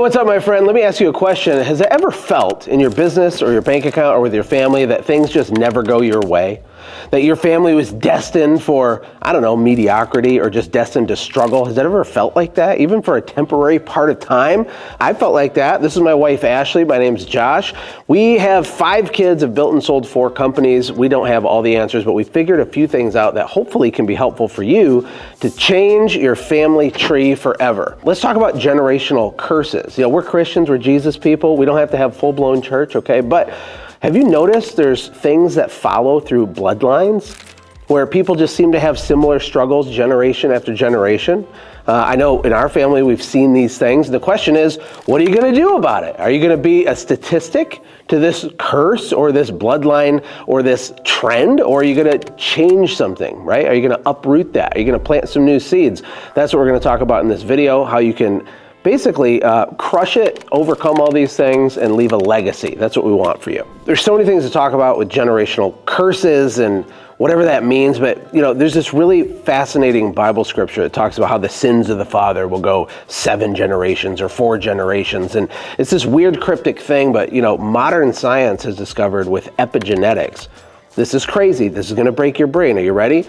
what's up, my friend? Let me ask you a question. Has it ever felt in your business or your bank account or with your family that things just never go your way? That your family was destined for, I don't know, mediocrity or just destined to struggle? Has it ever felt like that, even for a temporary part of time? I felt like that. This is my wife, Ashlee. My name's Josh. We have 5 kids, have built and sold 4 companies. We don't have all the answers, but we figured a few things out that hopefully can be helpful for you to change your family tree forever. Let's talk about generational curses. You know, we're Christians, we're Jesus people. We don't have to have full-blown church, okay? But have you noticed there's things that follow through bloodlines where people just seem to have similar struggles generation after generation? I know in our family we've seen these things. The question is, what are you going to do about it? Are you going to be a statistic to this curse or this bloodline or this trend, or are you going to change something, right? Are you going to uproot that? Are you going to plant some new seeds? That's what we're going to talk about in this video, how you can basically crush it, overcome all these things, and leave a legacy. That's what we want for you. There's so many things to talk about with generational curses and whatever that means, but you know, there's this really fascinating Bible scripture that talks about how the sins of the father will go 7 generations or 4 generations, and it's this weird cryptic thing, but you know, modern science has discovered with epigenetics, this is crazy, this is gonna break your brain. Are you ready?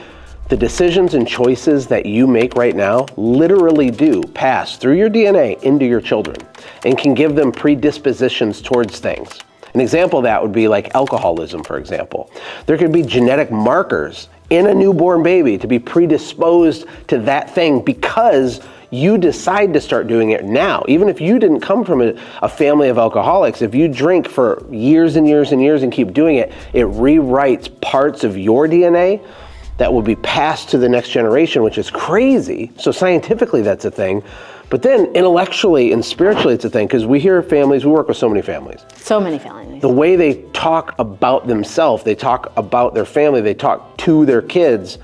The decisions and choices that you make right now literally do pass through your DNA into your children and can give them predispositions towards things. An example of that would be like alcoholism, for example. There could be genetic markers in a newborn baby to be predisposed to that thing because you decide to start doing it now. Even if you didn't come from a family of alcoholics, if you drink for years and years and years and keep doing it, it rewrites parts of your DNA that will be passed to the next generation, which is crazy. So scientifically, that's a thing. But then intellectually and spiritually, it's a thing, because we hear families, we work with so many families. So many families. The way they talk about themselves, they talk about their family, they talk to their kids,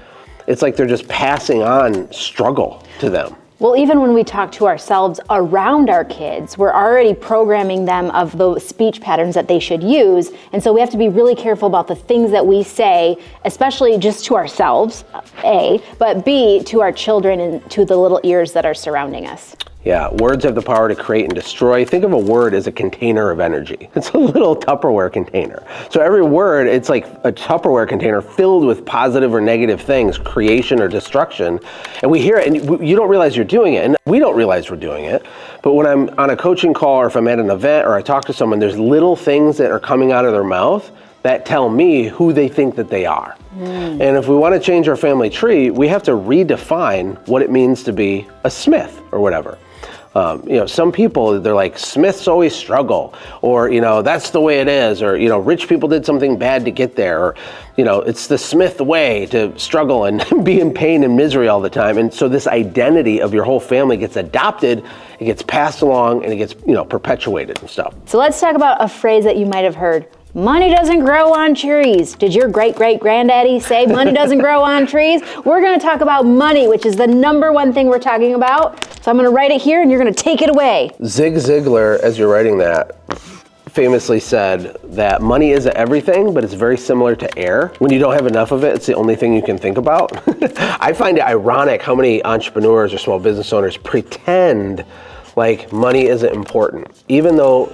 it's like they're just passing on struggle to them. Well, even when we talk to ourselves around our kids, we're already programming them of the speech patterns that they should use. And so we have to be really careful about the things that we say, especially just to ourselves, A, but B, to our children and to the little ears that are surrounding us. Yeah, words have the power to create and destroy. Think of a word as a container of energy. It's a little Tupperware container. So every word, it's like a Tupperware container filled with positive or negative things, creation or destruction. And we hear it, and you don't realize you're doing it, and we don't realize we're doing it. But when I'm on a coaching call, or if I'm at an event, or I talk to someone, there's little things that are coming out of their mouth that tell me who they think that they are. And if we want to change our family tree, we have to redefine what it means to be a Smith or whatever. You know, some people, they're like, Smiths always struggle, or, you know, that's the way it is, or, you know, rich people did something bad to get there, or, you know, it's the Smith way to struggle and be in pain and misery all the time. And so this identity of your whole family gets adopted, it gets passed along, and it gets, you know, perpetuated and stuff. So let's talk about a phrase that you might have heard. Money doesn't grow on trees. Did your great-great-granddaddy say money doesn't grow on trees? We're going to talk about money, which is the #1 thing we're talking about. So I'm going to write it here and you're going to take it away. Zig Ziglar, as you're writing that, famously said that money isn't everything, but it's very similar to air. When you don't have enough of it, it's the only thing you can think about. I find it ironic how many entrepreneurs or small business owners pretend like money isn't important, even though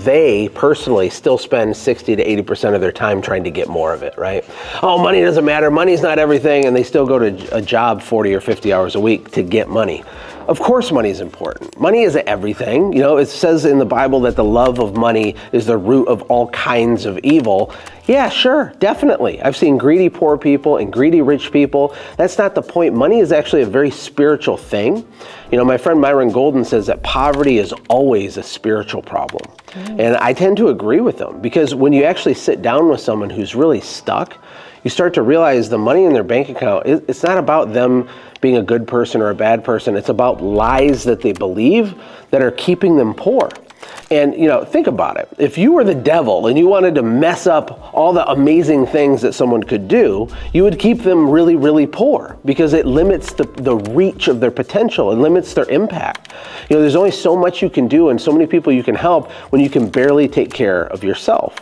they personally still spend 60 to 80% of their time trying to get more of it, right? Oh, money doesn't matter, money's not everything, and they still go to a job 40 or 50 hours a week to get money. Of course money is important. Money isn't everything. You know, it says in the Bible that the love of money is the root of all kinds of evil. Yeah, sure, definitely. I've seen greedy poor people and greedy rich people. That's not the point. Money is actually a very spiritual thing. You know, my friend Myron Golden says that poverty is always a spiritual problem. And I tend to agree with him, because when you actually sit down with someone who's really stuck, you start to realize the money in their bank account, it's not about them being a good person or a bad person. It's about lies that they believe that are keeping them poor. And, you know, think about it. If you were the devil and you wanted to mess up all the amazing things that someone could do, you would keep them really, really poor, because it limits the reach of their potential. It limits their impact. You know, there's only so much you can do and so many people you can help when you can barely take care of yourself.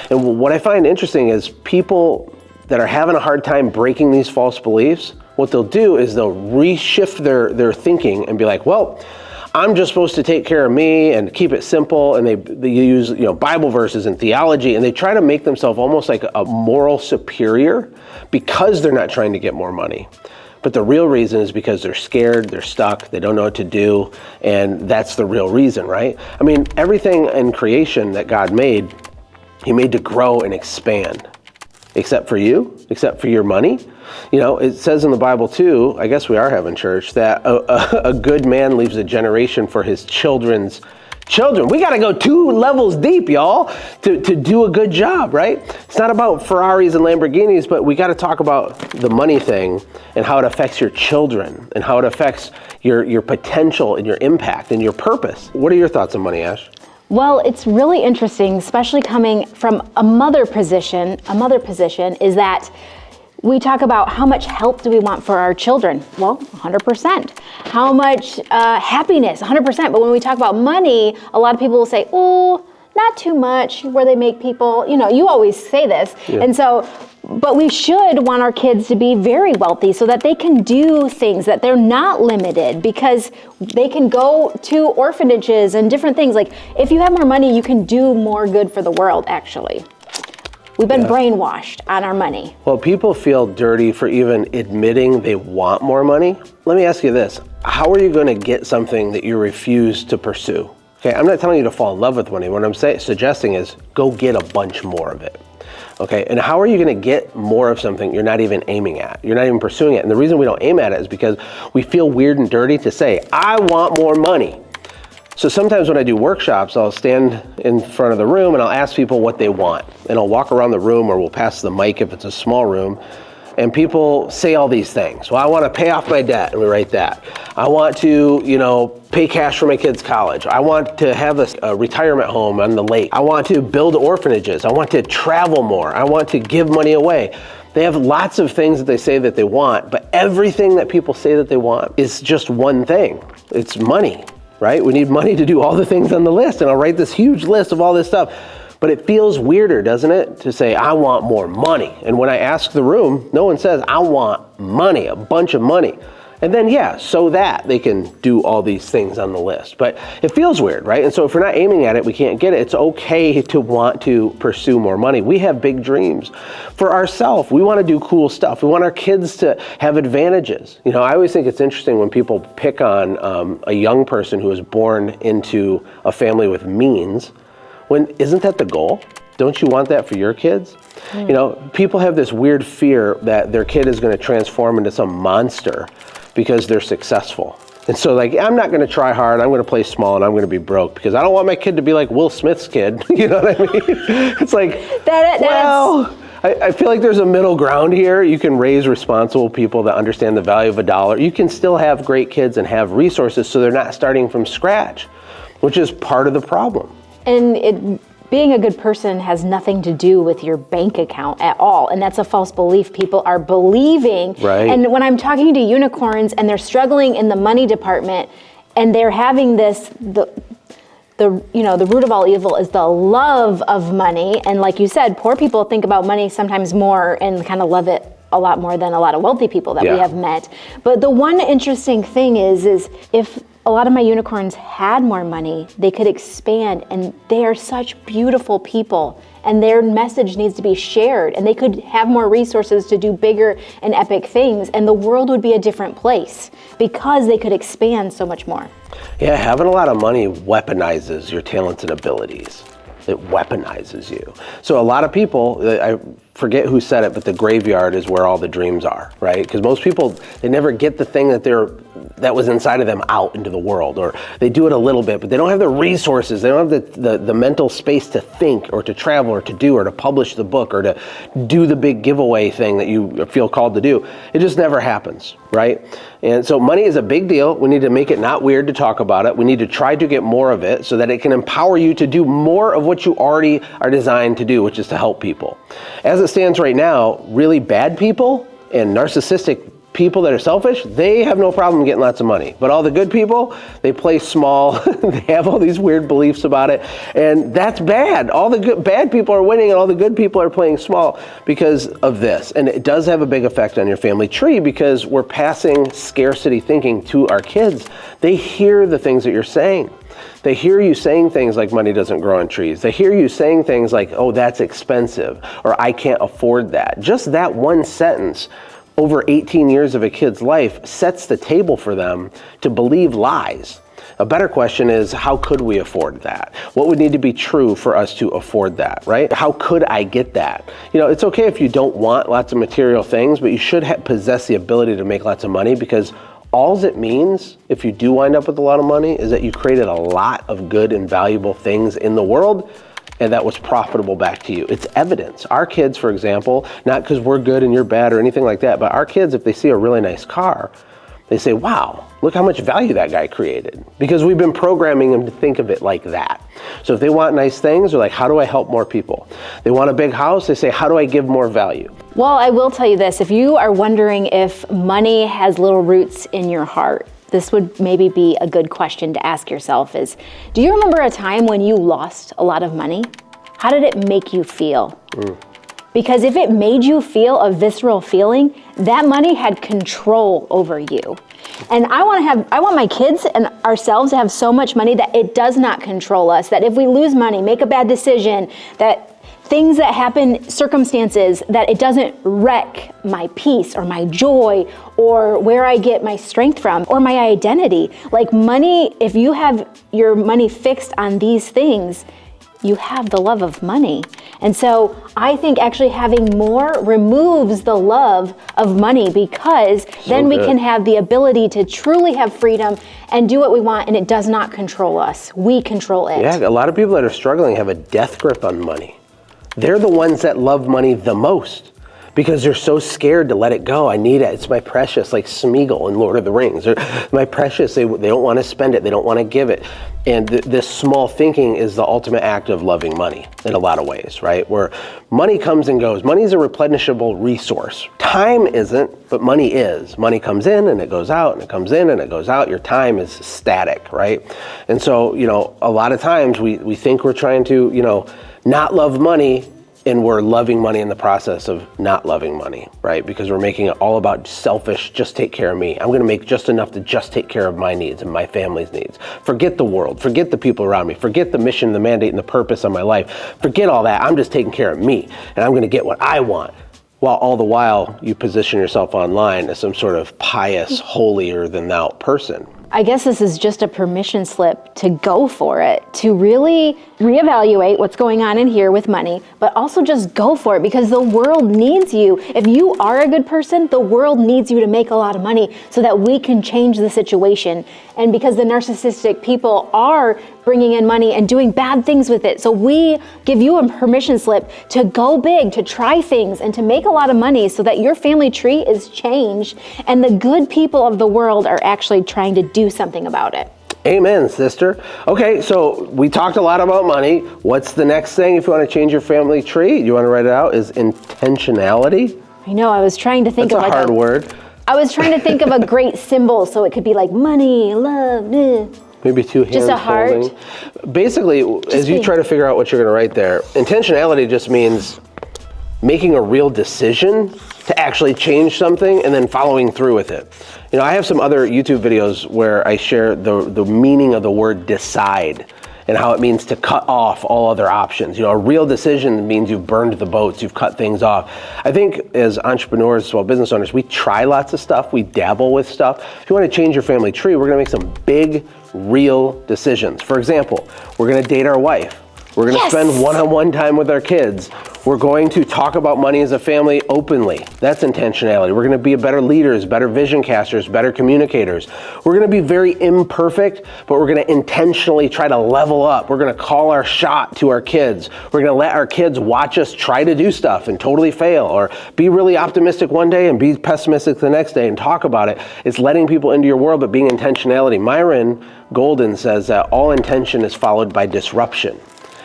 And what I find interesting is people that are having a hard time breaking these false beliefs, what they'll do is they'll reshift their thinking and be like, well, I'm just supposed to take care of me and keep it simple, and they use Bible verses and theology, and they try to make themselves almost like a moral superior because they're not trying to get more money. But the real reason is because they're scared, they're stuck, they don't know what to do, and that's the real reason, right? I mean, everything in creation that God made, He made to grow and expand. Except for you, except for your money. It says in the Bible too, I guess we are having church, that a good man leaves a generation for his children's children. We got to go 2 levels deep, y'all, to do a good job, right? It's not about Ferraris and Lamborghinis, but we got to talk about the money thing and how it affects your children and how it affects your potential and your impact and your purpose. What are your thoughts on money, Ash? Well, it's really interesting, especially coming from a mother position. A mother position is that we talk about how much help do we want for our children? Well, 100%. How much happiness? 100%. But when we talk about money, a lot of people will say, oh, not too much, where they make people, you always say this. Yeah. And so, but we should want our kids to be very wealthy so that they can do things, that they're not limited, because they can go to orphanages and different things. Like, if you have more money, you can do more good for the world, actually. We've been brainwashed on our money. Well, people feel dirty for even admitting they want more money. Let me ask you this. How are you going to get something that you refuse to pursue? Okay, I'm not telling you to fall in love with money. What I'm suggesting is go get a bunch more of it. Okay, and how are you going to get more of something you're not even aiming at? You're not even pursuing it. And the reason we don't aim at it is because we feel weird and dirty to say, I want more money. So sometimes when I do workshops, I'll stand in front of the room and I'll ask people what they want. And I'll walk around the room, or we'll pass the mic if it's a small room. And people say all these things. Well, I want to pay off my debt, and we write that. I want to, pay cash for my kids' college. I want to have a retirement home on the lake. I want to build orphanages. I want to travel more. I want to give money away. They have lots of things that they say that they want, but everything that people say that they want is just one thing. It's money, right? We need money to do all the things on the list, and I'll write this huge list of all this stuff. But it feels weirder, doesn't it, to say, I want more money. And when I ask the room, no one says, I want money, a bunch of money. And then, so that they can do all these things on the list. But it feels weird, right? And so if we're not aiming at it, we can't get it. It's okay to want to pursue more money. We have big dreams for ourselves. We want to do cool stuff. We want our kids to have advantages. I always think it's interesting when people pick on a young person who was born into a family with means. Isn't that the goal? Don't you want that for your kids? People have this weird fear that their kid is going to transform into some monster because they're successful. And so I'm not going to try hard, I'm going to play small, and I'm going to be broke because I don't want my kid to be like Will Smith's kid. You know what I mean? It's like, I feel like there's a middle ground here. You can raise responsible people that understand the value of $1. You can still have great kids and have resources so they're not starting from scratch, which is part of the problem. And being a good person has nothing to do with your bank account at all. And that's a false belief people are believing. Right. And when I'm talking to unicorns and they're struggling in the money department and they're having this, the root of all evil is the love of money. And like you said, poor people think about money sometimes more and kind of love it a lot more than a lot of wealthy people that we have met. But the one interesting thing is if a lot of my unicorns had more money, they could expand, and they are such beautiful people, and their message needs to be shared, and they could have more resources to do bigger and epic things, and the world would be a different place because they could expand so much more. Yeah, having a lot of money weaponizes your talents and abilities. It weaponizes you. So a lot of people, I forget who said it, but the graveyard is where all the dreams are, right? Because most people, they never get the thing that was inside of them out into the world, or they do it a little bit, but they don't have the resources. They don't have the mental space to think or to travel or to do or to publish the book or to do the big giveaway thing that you feel called to do. It just never happens, right? And so money is a big deal. We need to make it not weird to talk about it. We need to try to get more of it so that it can empower you to do more of what you already are designed to do, which is to help people. As it stands right now, really bad people and narcissistic people that are selfish, they have no problem getting lots of money. But all the good people, they play small, they have all these weird beliefs about it, and that's bad. All the bad people are winning and all the good people are playing small because of this. And it does have a big effect on your family tree because we're passing scarcity thinking to our kids. They hear the things that you're saying. They hear you saying things like money doesn't grow on trees. They hear you saying things like, oh, that's expensive, or I can't afford that. Just that one sentence over 18 years of a kid's life sets the table for them to believe lies. A better question is, how could we afford that? What would need to be true for us to afford that, right? How could I get that? You know, it's okay if you don't want lots of material things, but you should possess the ability to make lots of money, because all it means, if you do wind up with a lot of money, is that you created a lot of good and valuable things in the world, and that was profitable back to you. It's evidence. Our kids, for example, not because we're good and you're bad or anything like that, but our kids, if they see a really nice car, they say, wow, look how much value that guy created. Because we've been programming them to think of it like that. So if they want nice things, they're like, how do I help more people? They want a big house, they say, how do I give more value? Well, I will tell you this, if you are wondering if money has little roots in your heart, this would maybe be a good question to ask yourself is, do you remember a time when you lost a lot of money? How did it make you feel? Because if it made you feel a visceral feeling, that money had control over you. And I want my kids and ourselves to have so much money that it does not control us, that if we lose money, make a bad decision, that things that happen, circumstances, that it doesn't wreck my peace or my joy or where I get my strength from or my identity. Like money, if you have your money fixed on these things, you have the love of money. And so I think actually having more removes the love of money, because then we can have the ability to truly have freedom and do what we want, and it does not control us. We control it. Yeah, a lot of people that are struggling have a death grip on money. They're the ones that love money the most because they're so scared to let it go. I need it. It's my precious, like Smeagol in Lord of the Rings. They're my precious. They don't want to spend it. They don't want to give it. And this small thinking is the ultimate act of loving money in a lot of ways, right? Where money comes and goes. Money is a replenishable resource. Time isn't, but money is. Money comes in and it goes out, and it comes in and it goes out. Your time is static, right? And so, you know, a lot of times we think we're trying to, you know, not love money, and we're loving money in the process of not loving money, right? Because we're making it all about selfish, just take care of me. I'm gonna make just enough to just take care of my needs and my family's needs. Forget the world, forget the people around me, forget the mission, the mandate, and the purpose of my life. Forget all that, I'm just taking care of me, and I'm gonna get what I want. While all the while, you position yourself online as some sort of pious, holier than thou person. I guess this is just a permission slip to go for it, to really reevaluate what's going on in here with money, but also just go for it, because the world needs you. If you are a good person, the world needs you to make a lot of money so that we can change the situation. And because the narcissistic people are bringing in money and doing bad things with it. So we give you a permission slip to go big, to try things, and to make a lot of money so that your family tree is changed and the good people of the world are actually trying to do something about it. Amen, sister. Okay, so we talked a lot about money. What's the next thing if you want to change your family tree? You want to write it out? Is intentionality. I know, I was trying to think That's of a hard word. I was trying to think of a great symbol so it could be like money, love, Maybe two hands just a heart. holding. Basically, as you try to figure out what you're going to write there, intentionality just means making a real decision to actually change something and then following through with it. You know, I have some other YouTube videos where I share the meaning of the word decide and how it means to cut off all other options. You know, a real decision means you've burned the boats, you've cut things off. I think as entrepreneurs, small business owners, we try lots of stuff, we dabble with stuff. If you want to change your family tree, we're gonna make some big, real decisions. For example, we're gonna date our wife. We're gonna spend one-on-one time with our kids. We're going to talk about money as a family openly. That's intentionality. We're gonna be better leaders, better vision casters, better communicators. We're gonna be very imperfect, but we're gonna intentionally try to level up. We're gonna call our shot to our kids. We're gonna let our kids watch us try to do stuff and totally fail, or be really optimistic one day and be pessimistic the next day and talk about it. It's letting people into your world, but being intentionality. Myron Golden says that all intention is followed by disruption.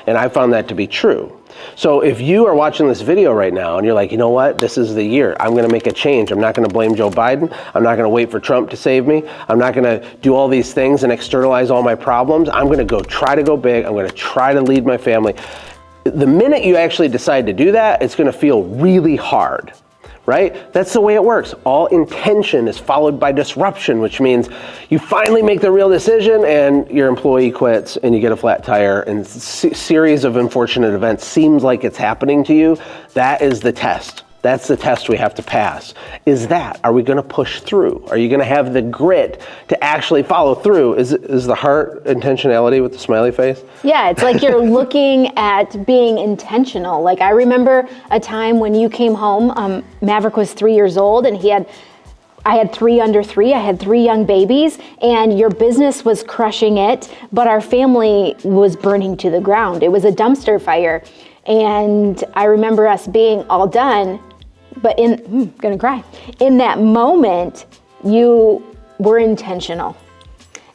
And I found that to be true. So if you are watching this video right now and you're like, you know what, this is the year, I'm gonna make a change. I'm not gonna blame Joe Biden. I'm not gonna wait for Trump to save me. I'm not gonna do all these things and externalize all my problems. I'm gonna try to go big. I'm gonna try to lead my family. The minute you actually decide to do that, it's gonna feel really hard, right? That's the way it works. All intention is followed by disruption, which means you finally make the real decision and your employee quits and you get a flat tire and series of unfortunate events seems like it's happening to you. That is the test. That's the test we have to pass. Are we gonna push through? Are you gonna have the grit to actually follow through? Is the heart intentionality with the smiley face? Yeah, it's like you're looking at being intentional. Like I remember a time when you came home, Maverick was 3 years old and I had 3 under 3, I had 3 young babies, and your business was crushing it, but our family was burning to the ground. It was a dumpster fire. And I remember us being all done, but gonna cry. In that moment, you were intentional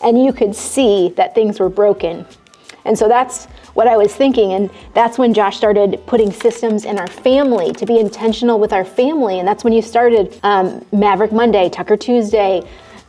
and you could see that things were broken. And so that's what I was thinking. And that's when Josh started putting systems in our family to be intentional with our family. And that's when you started Maverick Monday, Tucker Tuesday,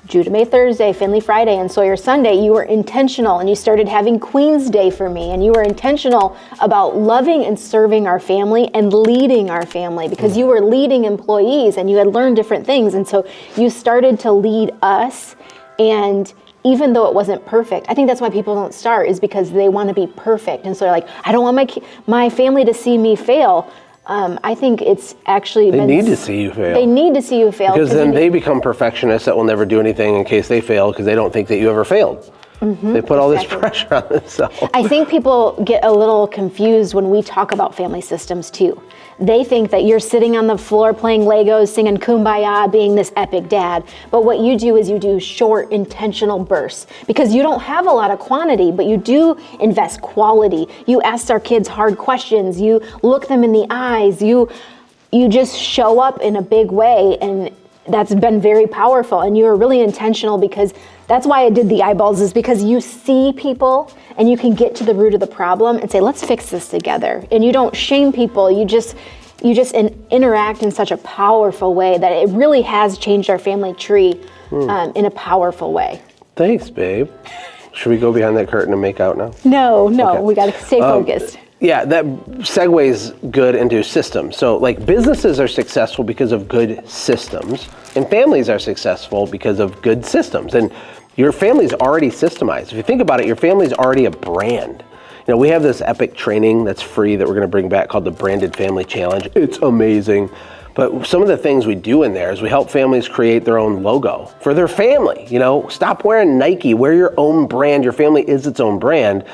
Judah May Thursday, Finley Friday, and Sawyer Sunday. You were intentional and you started having Queen's Day for me, and you were intentional about loving and serving our family and leading our family because you were leading employees and you had learned different things. And so you started to lead us, and even though it wasn't perfect, I think that's why people don't start, is because they want to be perfect. And so they're like, I don't want my family to see me fail. I think it's actually They need to see you fail. They need to see you fail. Because then they become perfectionists that will never do anything in case they fail because they don't think that you ever failed. They put all this pressure on themselves. I think people get a little confused when we talk about family systems too. They think that you're sitting on the floor playing Legos, singing Kumbaya, being this epic dad. But what you do is you do short, intentional bursts because you don't have a lot of quantity, but you do invest quality. You ask our kids hard questions. You look them in the eyes. You just show up in a big way, and that's been very powerful. And you're really intentional because that's why I did the eyeballs, is because you see people and you can get to the root of the problem and say, let's fix this together. And you don't shame people. You just interact in such a powerful way that it really has changed our family tree in a powerful way. Thanks, babe. Should we go behind that curtain and make out now? No, Okay. We got to stay focused. Yeah, that segues good into systems. So like businesses are successful because of good systems, and families are successful because of good systems. And your family's already systemized. If you think about it, your family's already a brand. You know, we have this epic training that's free that we're gonna bring back called the Branded Family Challenge. It's amazing. But some of the things we do in there is we help families create their own logo for their family. You know, stop wearing Nike, wear your own brand. Your family is its own brand.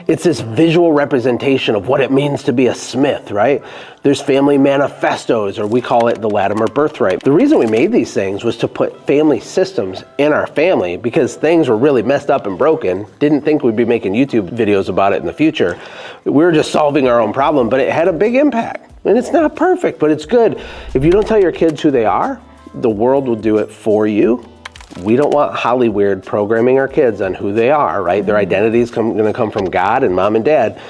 It's this visual representation of what it means to be a Smith, right? There's family manifestos, or we call it the Latimer birthright. The reason we made these things was to put family systems in our family because things were really messed up and broken. Didn't think we'd be making YouTube videos about it in the future. We were just solving our own problem, but it had a big impact. And it's not perfect, but it's good. If you don't tell your kids who they are, the world will do it for you. We don't want Hollyweird programming our kids on who they are, right? Their identity is going to come from God and mom and dad.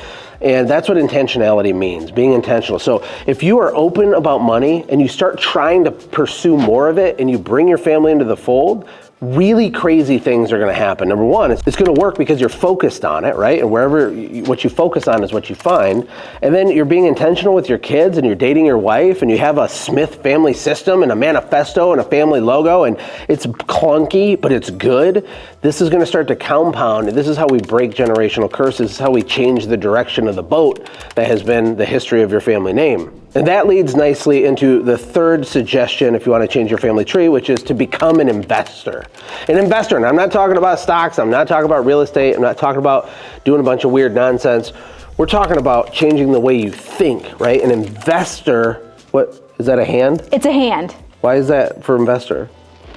And that's what intentionality means, being intentional. So if you are open about money and you start trying to pursue more of it and you bring your family into the fold, really crazy things are going to happen. Number one, it's going to work because you're focused on it, right? And what you focus on is what you find. And then you're being intentional with your kids and you're dating your wife and you have a Smith family system and a manifesto and a family logo, and it's clunky, but it's good. This is going to start to compound. This is how we break generational curses. This is how we change the direction of the boat that has been the history of your family name. And that leads nicely into the third suggestion if you want to change your family tree, which is to become an investor. An investor, and I'm not talking about stocks, I'm not talking about real estate, I'm not talking about doing a bunch of weird nonsense. We're talking about changing the way you think, right? An investor, what, is that a hand? It's a hand. Why is that for investor?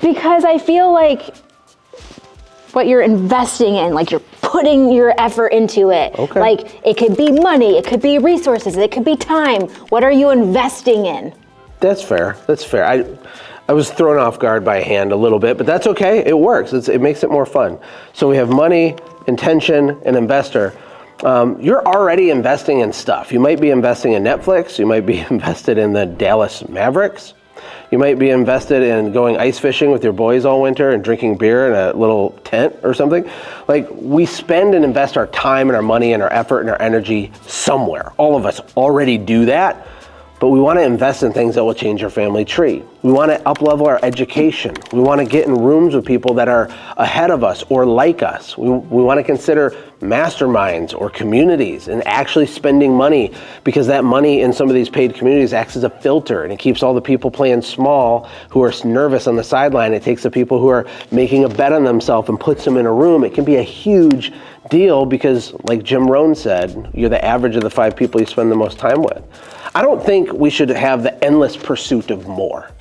Because I feel like what you're investing in, like you're putting your effort into it. Okay. Like it could be money, it could be resources, it could be time. What are you investing in? That's fair, that's fair. I was thrown off guard by a hand a little bit, but that's okay, it works. It makes it more fun. So we have money, intention, and investor. you're already investing in stuff. You might be investing in Netflix. You might be invested in the Dallas Mavericks. You might be invested in going ice fishing with your boys all winter and drinking beer in a little tent or something. Like, we spend and invest our time and our money and our effort and our energy somewhere. All of us already do that, but we want to invest in things that will change our family tree. We want to up-level our education. We want to get in rooms with people that are ahead of us or like us. We want to consider masterminds or communities and actually spending money, because that money in some of these paid communities acts as a filter, and it keeps all the people playing small who are nervous on the sideline. It takes the people who are making a bet on themselves and puts them in a room. It can be a huge deal because, like Jim Rohn said, you're the average of the 5 people you spend the most time with. I don't think we should have the endless pursuit of more.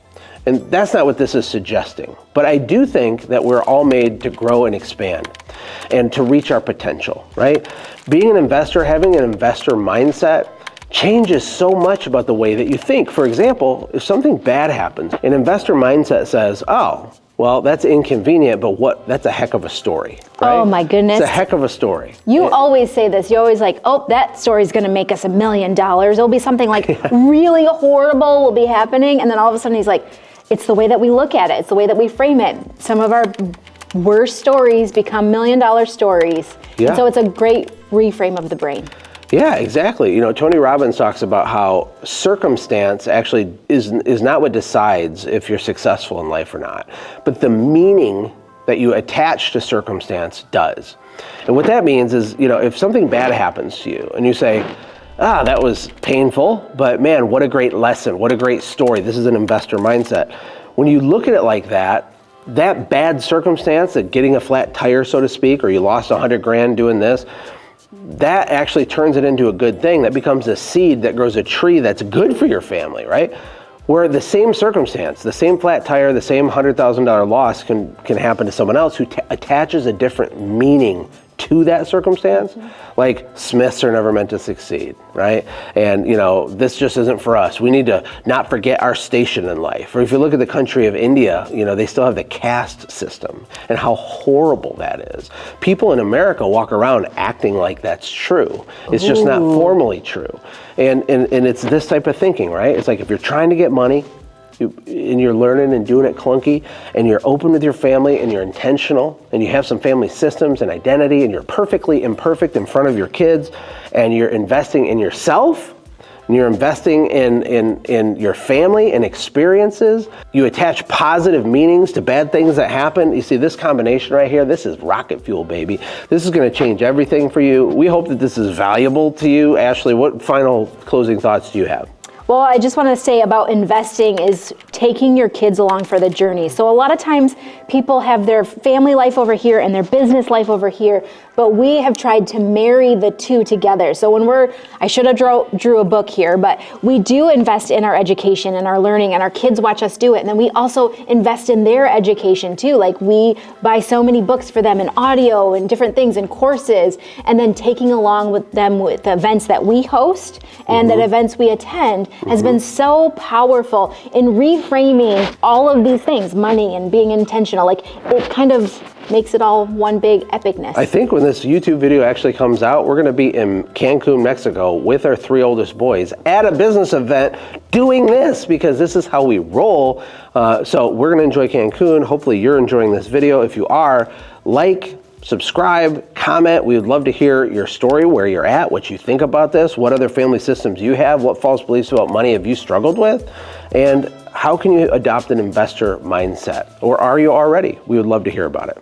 And that's not what this is suggesting. But I do think that we're all made to grow and expand and to reach our potential, right? Being an investor, having an investor mindset changes so much about the way that you think. For example, if something bad happens, an investor mindset says, oh, well, that's inconvenient, but that's a heck of a story, right? Oh my goodness. It's a heck of a story. You always say this. You're always like, oh, that story's gonna make us $1 million. It'll be something like really horrible will be happening. And then all of a sudden he's like, it's the way that we look at it. It's the way that we frame it. Some of our worst stories become $1 million stories. Yeah. And so it's a great reframe of the brain. Yeah, exactly. You know, Tony Robbins talks about how circumstance actually is not what decides if you're successful in life or not, but the meaning that you attach to circumstance does. And what that means is, you know, if something bad happens to you and you say, that was painful, but man, what a great lesson, what a great story. This is an investor mindset. When you look at it like that, that bad circumstance, that getting a flat tire, so to speak, or you lost 100 grand doing this, that actually turns it into a good thing. That becomes a seed that grows a tree that's good for your family, right? Where the same circumstance, the same flat tire, the same $100,000 loss can happen to someone else who attaches a different meaning to that circumstance. Mm-hmm. Like, Smiths are never meant to succeed, right? And, you know, this just isn't for us. We need to not forget our station in life. Or if you look at the country of India, you know, they still have the caste system and how horrible that is. People in America walk around acting like that's true. It's just not formally true. And it's this type of thinking, right? It's like, if you're trying to get money, and you're learning and doing it clunky, and you're open with your family, and you're intentional, and you have some family systems and identity, and you're perfectly imperfect in front of your kids, and you're investing in yourself, and you're investing in your family and experiences, you attach positive meanings to bad things that happen. You see this combination right here, this is rocket fuel, baby. This is gonna change everything for you. We hope that this is valuable to you. Ashlee, what final closing thoughts do you have? Well, I just want to say about investing is taking your kids along for the journey. So a lot of times people have their family life over here and their business life over here, but we have tried to marry the two together. So when I should have drew a book here, but we do invest in our education and our learning, and our kids watch us do it. And then we also invest in their education too. Like, we buy so many books for them, and audio and different things and courses, and then taking along with them with the events that we host and the events we attend has been so powerful in reframing all of these things, money and being intentional. Like, it kind of makes it all one big epicness. I think when this YouTube video actually comes out, we're gonna be in Cancun, Mexico with our 3 oldest boys at a business event doing this, because this is how we roll. So we're gonna enjoy Cancun. Hopefully you're enjoying this video. If you are, like, subscribe, comment. We would love to hear your story, where you're at, what you think about this, what other family systems you have, what false beliefs about money have you struggled with, and how can you adopt an investor mindset? Or are you already? We would love to hear about it.